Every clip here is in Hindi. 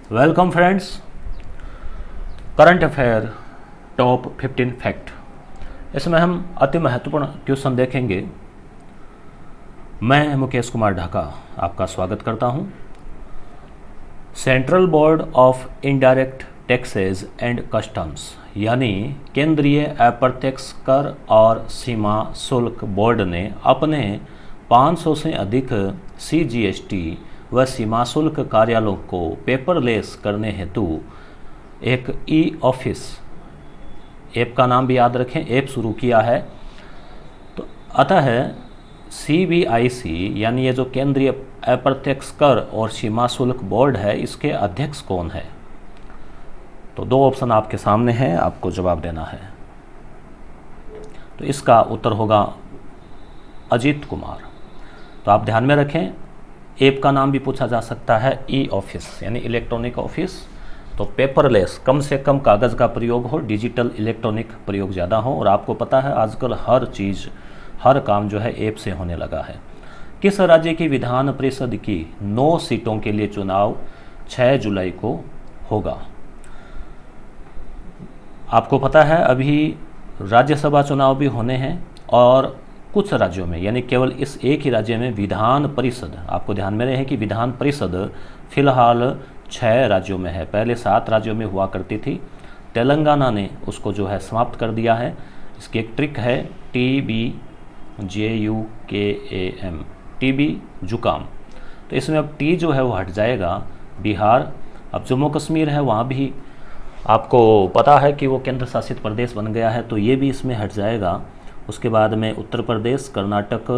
Welcome friends. Current affair top 15 fact. इसमें हम अति महत्वपूर्ण क्वेश्चन देखेंगे। मैं मुकेश कुमार ढाका आपका स्वागत करता हूं। Central board of indirect taxes and customs यानी केंद्रीय अप्रत्यक्ष कर और सीमा शुल्क बोर्ड ने अपने 500 से अधिक CGST व सीमा शुल्क कार्यालयों को पेपरलेस करने हेतु एक ऑफिस ऐप का नाम भी याद रखें, ऐप शुरू किया है। तो अतः CBIC यानी ये जो केंद्रीय अप्रत्यक्ष कर और सीमा शुल्क बोर्ड है, इसके अध्यक्ष कौन है? तो दो ऑप्शन आपके सामने हैं, आपको जवाब देना है। तो इसका उत्तर होगा अजीत कुमार। तो आप ध्यान में रखें, ऐप का नाम भी पूछा जा सकता है ऑफिस यानी इलेक्ट्रॉनिक ऑफिस। तो पेपरलेस, कम से कम कागज़ का प्रयोग हो, डिजिटल इलेक्ट्रॉनिक प्रयोग ज़्यादा हो। और आपको पता है आजकल हर चीज़, हर काम जो है ऐप से होने लगा है। किस राज्य की विधान परिषद की 9 सीटों के लिए चुनाव 6 जुलाई को होगा? आपको पता है अभी राज्यसभा चुनाव भी होने हैं और कुछ राज्यों में, यानी केवल इस एक ही राज्य में विधान परिषद, आपको ध्यान में रहे कि विधान परिषद फिलहाल 6 राज्यों में है। पहले 7 राज्यों में हुआ करती थी। तेलंगाना ने उसको जो है समाप्त कर दिया है। इसकी एक ट्रिक है TBJUKAM, TB जुकाम। तो इसमें अब T जो है वो हट जाएगा। बिहार, अब जम्मू कश्मीर है, वहाँ भी आपको पता है कि वो केंद्र शासित प्रदेश बन गया है, तो ये भी इसमें हट जाएगा। उसके बाद में उत्तर प्रदेश, कर्नाटक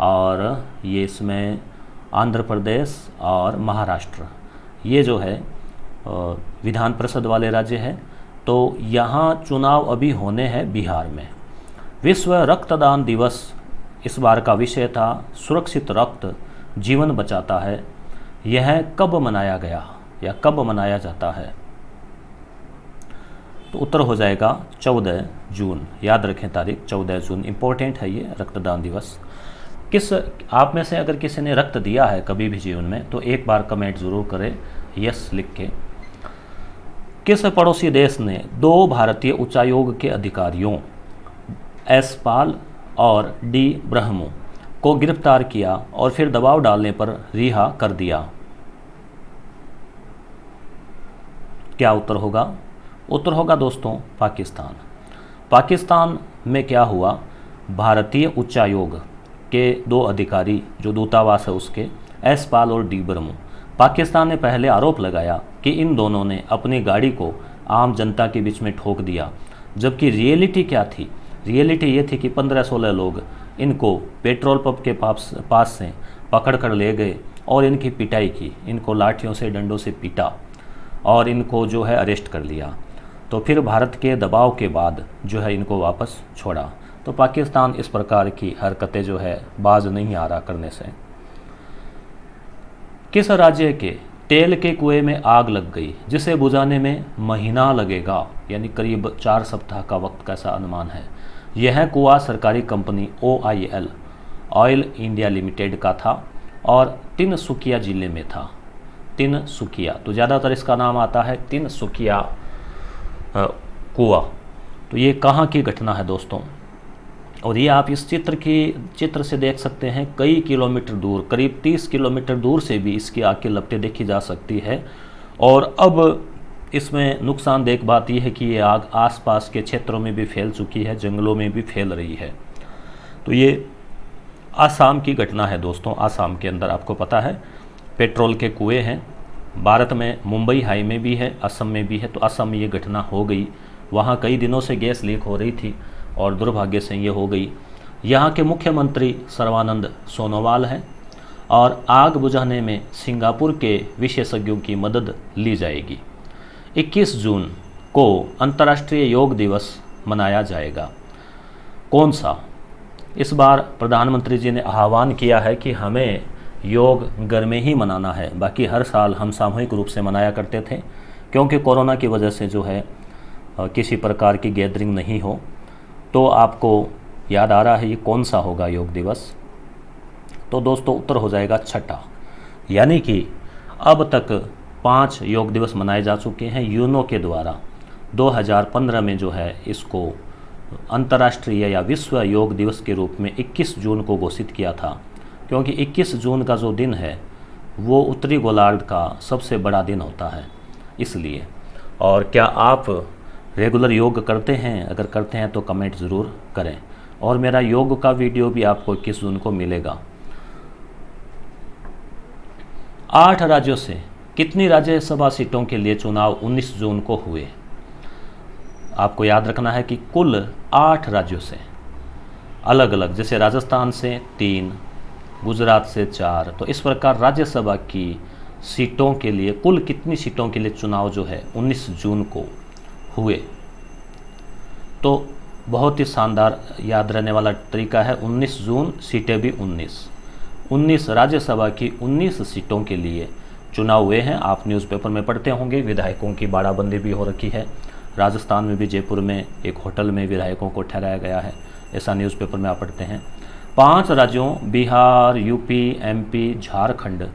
और ये इसमें आंध्र प्रदेश और महाराष्ट्र, ये जो है विधान परिषद वाले राज्य हैं। तो यहाँ चुनाव अभी होने हैं बिहार में। विश्व रक्तदान दिवस इस बार का विषय था, सुरक्षित रक्त जीवन बचाता है। यह कब मनाया गया या कब मनाया जाता है? तो उत्तर हो जाएगा 14 जून। याद रखें तारीख, 14 जून इम्पोर्टेंट है ये रक्तदान दिवस। किस आप में से अगर किसी ने रक्त दिया है कभी भी जीवन में, तो एक बार कमेंट ज़रूर करें यस लिख के। किस पड़ोसी देश ने 2 भारतीय उच्चायोग के अधिकारियों एस पाल और डी ब्रह्मो को गिरफ्तार किया और फिर दबाव डालने पर रिहा कर दिया? क्या उत्तर होगा? उत्तर होगा दोस्तों पाकिस्तान। पाकिस्तान में क्या हुआ, भारतीय उच्चायोग के 2 अधिकारी जो दूतावास है उसके, एस पाल और डी ब्रह्मो, पाकिस्तान ने पहले आरोप लगाया कि इन दोनों ने अपनी गाड़ी को आम जनता के बीच में ठोक दिया। जबकि रियलिटी क्या थी? रियलिटी ये थी कि 15-16 लोग इनको पेट्रोल पंप के पास से पकड़ कर ले गए और इनकी पिटाई की, इनको लाठियों से, डंडों से पीटा और इनको जो है अरेस्ट कर लिया। तो फिर भारत के दबाव के बाद जो है इनको वापस छोड़ा। तो पाकिस्तान इस प्रकार की हरकतें जो है बाज नहीं आ रहा करने से। किस राज्य के तेल के कुएं में आग लग गई जिसे बुझाने में महीना लगेगा, यानी करीब 4 सप्ताह का वक्त का ऐसा अनुमान है? यह कुआं सरकारी company OIL, oil India limited का था और तिनसुकिया जिले में था। तिनसुकिया, तो ज़्यादातर इसका नाम आता है तिनसुकिया कुआं। तो ये कहाँ की घटना है दोस्तों? और ये आप इस चित्र से देख सकते हैं, कई किलोमीटर दूर, करीब 30 किलोमीटर दूर से भी इसकी आग की लपटें देखी जा सकती है। और अब इसमें नुकसानदेह बात यह है कि ये आग आसपास के क्षेत्रों में भी फैल चुकी है, जंगलों में भी फैल रही है। तो ये आसाम की घटना है दोस्तों। आसाम के अंदर आपको पता है पेट्रोल के कुएँ हैं। भारत में मुंबई हाई में भी है, असम में भी है। तो असम में ये घटना हो गई। वहाँ कई दिनों से गैस लीक हो रही थी और दुर्भाग्य से ये हो गई। यहाँ के मुख्यमंत्री सर्बानंद सोनोवाल हैं और आग बुझाने में सिंगापुर के विशेषज्ञों की मदद ली जाएगी। 21 जून को अंतर्राष्ट्रीय योग दिवस मनाया जाएगा। कौन सा? इस बार प्रधानमंत्री जी ने आह्वान किया है कि हमें योग घर में ही मनाना है। बाकी हर साल हम सामूहिक रूप से मनाया करते थे, क्योंकि कोरोना की वजह से जो है किसी प्रकार की गैदरिंग नहीं हो। तो आपको याद आ रहा है ये कौन सा होगा योग दिवस? तो दोस्तों उत्तर हो जाएगा 6ठा। यानी कि अब तक 5 योग दिवस मनाए जा चुके हैं यूनो के द्वारा। 2015 में जो है इसको अंतर्राष्ट्रीय या विश्व योग दिवस के रूप में 21 जून को घोषित किया था, क्योंकि 21 जून का जो दिन है वो उत्तरी गोलार्ध का सबसे बड़ा दिन होता है इसलिए। और क्या आप रेगुलर योग करते हैं? अगर करते हैं तो कमेंट ज़रूर करें। और मेरा योग का वीडियो भी आपको 21 जून को मिलेगा। 8 राज्यों से कितनी राज्यसभा सीटों के लिए चुनाव 19 जून को हुए? आपको याद रखना है कि कुल 8 राज्यों से अलग अलग, जैसे राजस्थान से 3, गुजरात से 4, तो इस प्रकार राज्यसभा की सीटों के लिए कुल कितनी सीटों के लिए चुनाव जो है 19 जून को हुए? तो बहुत ही शानदार याद रहने वाला तरीका है 19 जून, सीटें भी 19 राज्यसभा की 19 सीटों के लिए चुनाव हुए हैं। आप न्यूज़पेपर में पढ़ते होंगे विधायकों की बाड़ाबंदी भी हो रखी है। राजस्थान में भी जयपुर में एक होटल में विधायकों को ठहराया गया है, ऐसा न्यूज़पेपर में आप पढ़ते हैं। 5 राज्यों बिहार, यूपी, एमपी, झारखंड।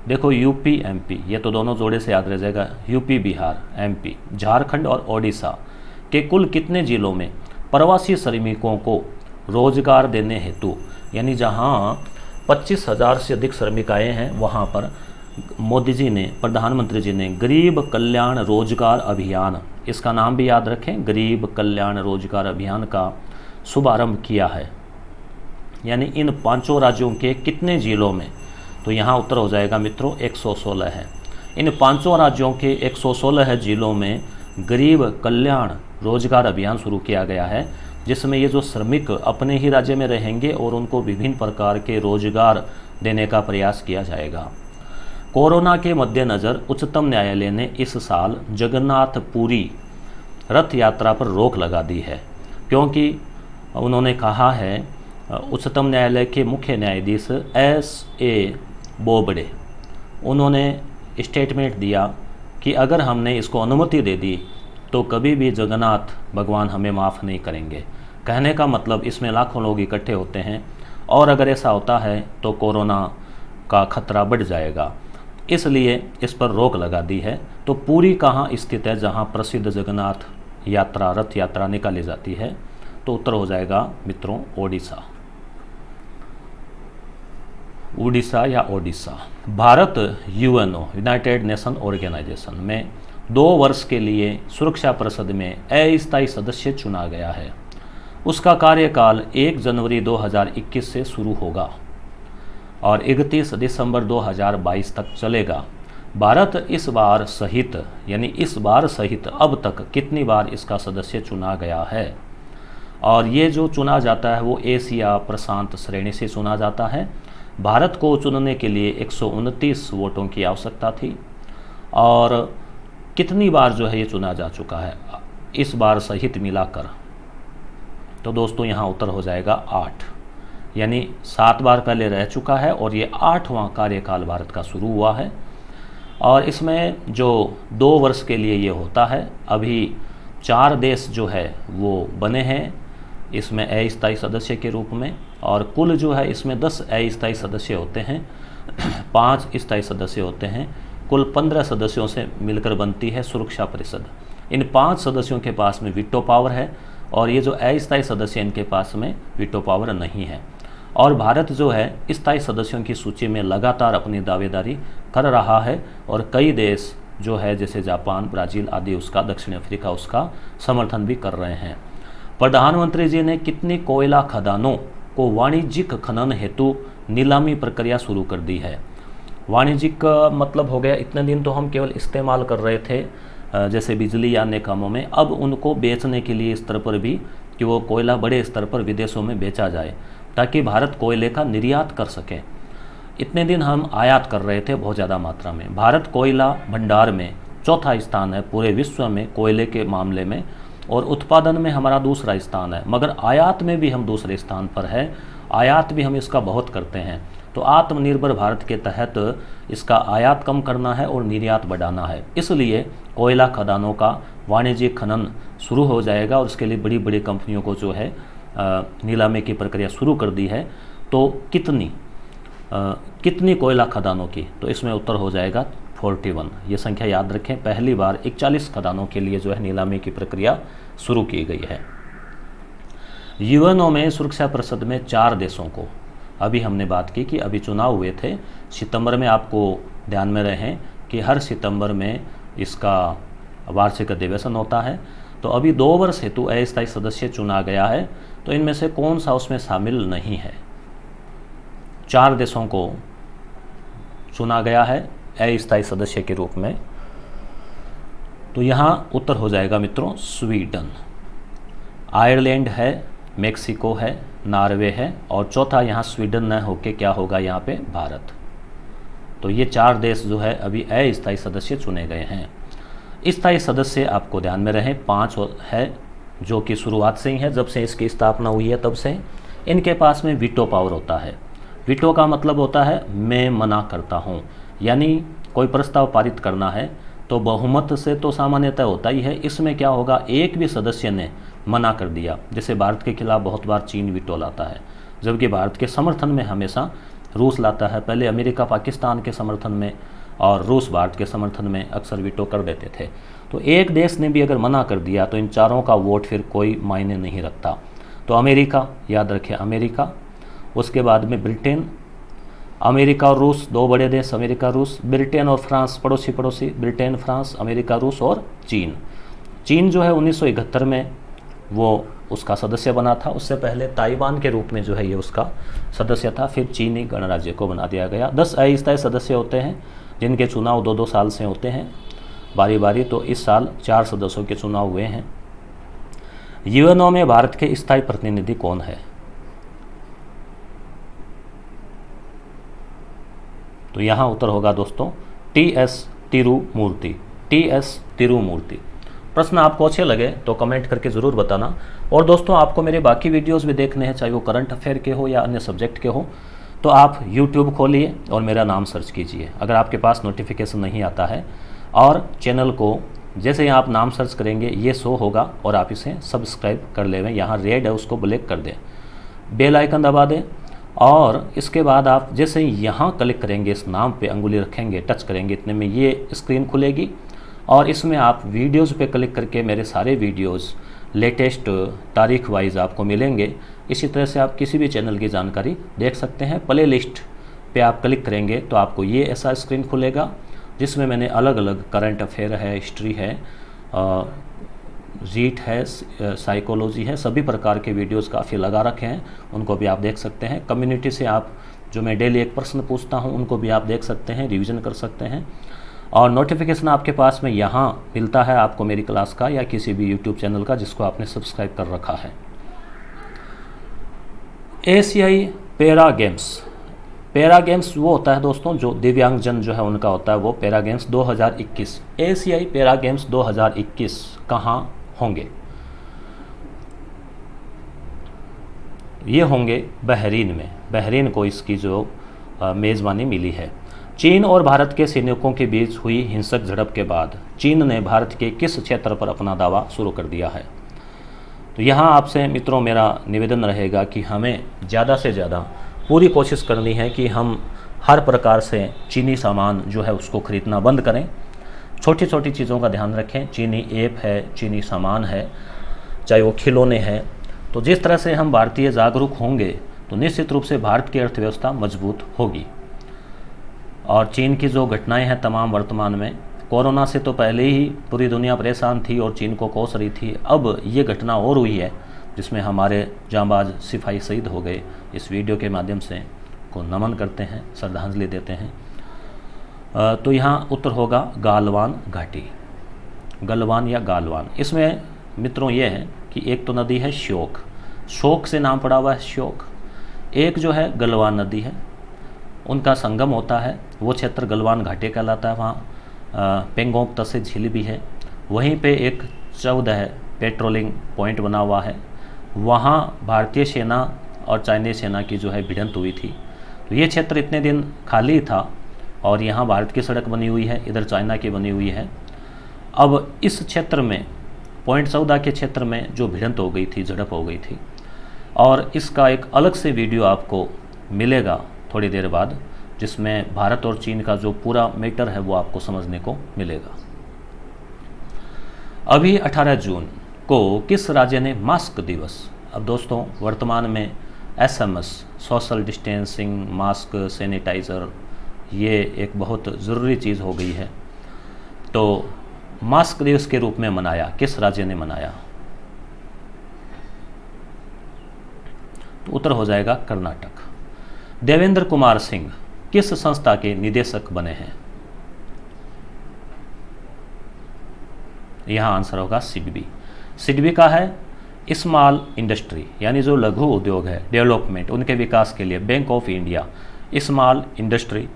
देखो यूपी एमपी ये तो दोनों जोड़े से याद रह जाएगा। यूपी, बिहार, एमपी, झारखंड और ओडिशा के कुल कितने जिलों में प्रवासी श्रमिकों को रोजगार देने हेतु, यानी जहां 25,000 से अधिक श्रमिक आए हैं वहां पर मोदी जी ने, प्रधानमंत्री जी ने गरीब कल्याण रोजगार अभियान, इसका नाम भी याद रखें, गरीब कल्याण रोजगार अभियान का शुभारंभ किया है। यानी इन 5 राज्यों के कितने जिलों में? तो यहाँ उत्तर हो जाएगा मित्रों 116 है। इन 5 राज्यों के 116 जिलों में गरीब कल्याण रोजगार अभियान शुरू किया गया है, जिसमें ये जो श्रमिक अपने ही राज्य में रहेंगे और उनको विभिन्न प्रकार के रोजगार देने का प्रयास किया जाएगा। कोरोना के मद्देनज़र उच्चतम न्यायालय ने इस साल जगन्नाथपुरी रथ यात्रा पर रोक लगा दी है, क्योंकि उन्होंने कहा है, उच्चतम न्यायालय के मुख्य न्यायाधीश S.A. बोबडे, उन्होंने स्टेटमेंट दिया कि अगर हमने इसको अनुमति दे दी तो कभी भी जगन्नाथ भगवान हमें माफ़ नहीं करेंगे। कहने का मतलब इसमें लाखों लोग इकट्ठे होते हैं और अगर ऐसा होता है तो कोरोना का खतरा बढ़ जाएगा, इसलिए इस पर रोक लगा दी है। तो पूरी कहाँ स्थित है जहाँ प्रसिद्ध जगन्नाथ यात्रा, रथ यात्रा निकाली जाती है? तो उत्तर हो जाएगा मित्रों ओडिशा। उड़ीसा या Odisha. Bharat UNO, United Nation Organization में 2 वर्ष के लिए सुरक्षा परिषद में अस्थायी सदस्य चुना गया है। उसका कार्यकाल 1 जनवरी 2021 से शुरू होगा और 31 दिसंबर 2022 तक चलेगा। भारत इस बार सहित, यानी इस बार सहित अब तक कितनी बार इसका सदस्य चुना गया है? और ये जो चुना जाता है वो एशिया प्रशांत श्रेणी से चुना जाता है। भारत को चुनने के लिए 129 वोटों की आवश्यकता थी और कितनी बार जो है ये चुना जा चुका है इस बार सहित मिलाकर? तो दोस्तों यहाँ उत्तर हो जाएगा 8, यानी 7 बार पहले रह चुका है और ये 8वां कार्यकाल भारत का शुरू हुआ है। और इसमें जो 2 वर्ष के लिए ये होता है, अभी 4 देश जो है वो बने हैं इसमें अस्थायी सदस्य के रूप में, और कुल जो है इसमें 10 अस्थायी सदस्य होते हैं, 5 स्थायी सदस्य होते हैं, कुल 15 सदस्यों से मिलकर बनती है सुरक्षा परिषद। इन 5 सदस्यों के पास में वीटो पावर है और ये जो अस्थायी सदस्य इनके पास में वीटो पावर नहीं है। और भारत जो है स्थायी सदस्यों की सूची में लगातार अपनी दावेदारी कर रहा है और कई देश जो है जैसे जापान, ब्राज़ील आदि उसका, दक्षिण अफ्रीका उसका समर्थन भी कर रहे हैं। प्रधानमंत्री जी ने कितनी कोयला खदानों को वाणिज्यिक खनन हेतु नीलामी प्रक्रिया शुरू कर दी है? वाणिज्यिक का मतलब हो गया इतने दिन तो हम केवल इस्तेमाल कर रहे थे जैसे बिजली या अन्य कामों में, अब उनको बेचने के लिए स्तर पर भी कि वो कोयला बड़े स्तर पर विदेशों में बेचा जाए ताकि भारत कोयले का निर्यात कर सके। इतने दिन हम आयात कर रहे थे बहुत ज़्यादा मात्रा में। भारत कोयला भंडार में 4था स्थान है पूरे विश्व में कोयले के मामले में, और उत्पादन में हमारा 2रा स्थान है, मगर आयात में भी हम 2रे स्थान पर है। आयात भी हम इसका बहुत करते हैं। तो आत्मनिर्भर भारत के तहत इसका आयात कम करना है और निर्यात बढ़ाना है, इसलिए कोयला खदानों का वाणिज्यिक खनन शुरू हो जाएगा और उसके लिए बड़ी बड़ी कंपनियों को जो है नीलामी की प्रक्रिया शुरू कर दी है। तो कितनी कोयला खदानों की? तो इसमें उत्तर हो जाएगा 41, ये संख्या याद रखें। पहली बार 41 खदानों के लिए जो है नीलामी की प्रक्रिया शुरू की गई है। यूएनओ में सुरक्षा परिषद में 4 देशों को, अभी हमने बात की कि अभी चुनाव हुए थे सितंबर में, आपको ध्यान में रहें कि हर सितंबर में इसका वार्षिक अधिवेशन होता है। तो अभी 2 वर्ष हेतु अस्थायी सदस्य चुना गया है। तो इनमें से कौन सा उसमें शामिल नहीं है? 4 देशों को चुना गया है अस्थायी सदस्य के रूप में। तो यहाँ उत्तर हो जाएगा मित्रों स्वीडन, आयरलैंड है, मेक्सिको है, नॉर्वे है, और चौथा यहाँ स्वीडन न होके क्या होगा यहाँ पे भारत। तो ये 4 देश जो है अभी अस्थायी सदस्य चुने गए हैं। स्थायी सदस्य आपको ध्यान में रहे 5 है, जो कि शुरुआत से ही है, जब से इसकी स्थापना हुई है तब से। इनके पास में वीटो पावर होता है। वीटो का मतलब होता है मैं मना करता हूँ, यानी कोई प्रस्ताव पारित करना है तो बहुमत से तो सामान्यतः होता ही है। इसमें क्या होगा, एक भी सदस्य ने मना कर दिया, जैसे भारत के खिलाफ बहुत बार चीन वीटो लाता है, जबकि भारत के समर्थन में हमेशा रूस लाता है। पहले अमेरिका पाकिस्तान के समर्थन में और रूस भारत के समर्थन में अक्सर वीटो कर देते थे। तो एक देश ने भी अगर मना कर दिया तो इन चारों का वोट फिर कोई मायने नहीं रखता। तो अमेरिका, याद रखें अमेरिका, उसके बाद में ब्रिटेन, अमेरिका और रूस 2 बड़े देश, अमेरिका रूस, ब्रिटेन और फ्रांस पड़ोसी, ब्रिटेन फ्रांस, अमेरिका रूस और चीन। चीन जो है 1971 में वो उसका सदस्य बना था। उससे पहले ताइवान के रूप में जो है ये उसका सदस्य था, फिर चीनी गणराज्य को बना दिया गया। 10 अस्थायी सदस्य होते हैं जिनके चुनाव 2-2 साल से होते हैं बारी बारी। तो इस साल 4 सदस्यों के चुनाव हुए हैं। यूएनओ में भारत के स्थायी प्रतिनिधि कौन है? तो यहाँ उत्तर होगा दोस्तों टी.एस. तिरुमूर्ति, टी.एस. तिरुमूर्ति। प्रश्न आपको अच्छे लगे तो कमेंट करके ज़रूर बताना। और दोस्तों आपको मेरे बाकी वीडियोस भी देखने हैं, चाहे वो करंट अफेयर के हो या अन्य सब्जेक्ट के हो, तो आप YouTube खोलिए और मेरा नाम सर्च कीजिए। अगर आपके पास नोटिफिकेशन नहीं आता है, और चैनल को जैसे ही आप नाम सर्च करेंगे ये शो होगा और आप इसे सब्सक्राइब कर लें। यहाँ रेड है उसको ब्लैक कर दें, बेल आइकन दबा दें, और इसके बाद आप जैसे ही यहाँ क्लिक करेंगे, इस नाम पे अंगुली रखेंगे, टच करेंगे, इतने में ये स्क्रीन खुलेगी और इसमें आप वीडियोज़ पे क्लिक करके मेरे सारे वीडियोज़ लेटेस्ट तारीख वाइज आपको मिलेंगे। इसी तरह से आप किसी भी चैनल की जानकारी देख सकते हैं। प्ले लिस्ट पे आप क्लिक करेंगे तो आपको ये ऐसा स्क्रीन खुलेगा जिसमें मैंने अलग अलग करंट अफेयर है, हिस्ट्री है, जीट है, साइकोलॉजी है, सभी प्रकार के वीडियोस काफ़ी लगा रखे हैं, उनको भी आप देख सकते हैं। कम्युनिटी से आप जो मैं डेली एक प्रश्न पूछता हूं उनको भी आप देख सकते हैं, रिवीजन कर सकते हैं। और नोटिफिकेशन आपके पास में यहाँ मिलता है आपको मेरी क्लास का या किसी भी यूट्यूब चैनल का जिसको आपने सब्सक्राइब कर रखा है। एशियाई पैरा गेम्स, पैरा गेम्स वो होता है दोस्तों जो दिव्यांगजन जो है उनका होता है, वो पैरा गेम्स 2021, एशियाई पैरा गेम्स 2021 कहाँ होंगे? ये होंगे बहरीन में। बहरीन को इसकी जो मेज़बानी मिली है। चीन और भारत के सैनिकों के बीच हुई हिंसक झड़प के बाद चीन ने भारत के किस क्षेत्र पर अपना दावा शुरू कर दिया है? तो यहाँ आपसे मित्रों मेरा निवेदन रहेगा कि हमें ज़्यादा से ज़्यादा पूरी कोशिश करनी है कि हम हर प्रकार से चीनी सामान जो है उसको ख़रीदना बंद करें। छोटी छोटी चीज़ों का ध्यान रखें, चीनी ऐप है, चीनी सामान है, चाहे वो खिलौने हैं। तो जिस तरह से हम भारतीय जागरूक होंगे तो निश्चित रूप से भारत की अर्थव्यवस्था मजबूत होगी। और चीन की जो घटनाएं हैं तमाम वर्तमान में, कोरोना से तो पहले ही पूरी दुनिया परेशान थी और चीन को कोस रही थी, अब ये घटना और हुई है जिसमें हमारे जांबाज सिपाही शहीद हो गए। इस वीडियो के माध्यम से को नमन करते हैं, श्रद्धांजलि देते हैं। तो यहाँ उत्तर होगा गालवान घाटी, गलवान या गालवान। इसमें मित्रों ये है कि एक तो नदी है श्योक, शोक से नाम पड़ा हुआ है श्योक। एक जो है गलवान नदी है, उनका संगम होता है, वो क्षेत्र गलवान घाटी कहलाता है। वहाँ पेंगोंग तसे झील भी है। वहीं पे एक 14 पेट्रोलिंग पॉइंट बना हुआ है। वहाँ भारतीय सेना और चाइनीज सेना की जो है भिड़ंत हुई थी। तो ये क्षेत्र इतने दिन खाली था और यहाँ भारत की सड़क बनी हुई है, इधर चाइना की बनी हुई है। अब इस क्षेत्र में पॉइंट 14 के क्षेत्र में जो भिड़ंत हो गई थी, झड़प हो गई थी, और इसका एक अलग से वीडियो आपको मिलेगा थोड़ी देर बाद, जिसमें भारत और चीन का जो पूरा मैटर है वो आपको समझने को मिलेगा। अभी 18 जून को किस राज्य ने मास्क दिवस, अब दोस्तों वर्तमान में SMS, social distancing, mask, sanitizer, ये एक बहुत ज़रूरी चीज़ हो गई है। तो मास्क दिवस के रूप में मनाया, किस राज्य ने मनाया? तो उत्तर हो जाएगा कर्नाटक। देवेंद्र कुमार सिंह किस संस्था के निदेशक बने हैं? यहाँ आंसर होगा सिडबी। सिडबी का है स्मॉल इंडस्ट्री, यानी जो लघु उद्योग है, डेवलपमेंट, उनके विकास के लिए bank of India, small industry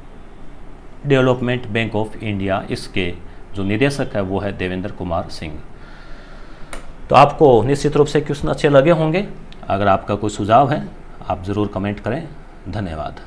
development bank of India, इसके जो निदेशक है वो है देवेंद्र कुमार सिंह। तो आपको निश्चित रूप से क्वेश्चन अच्छे लगे होंगे। अगर आपका कोई सुझाव है आप ज़रूर कमेंट करें। धन्यवाद।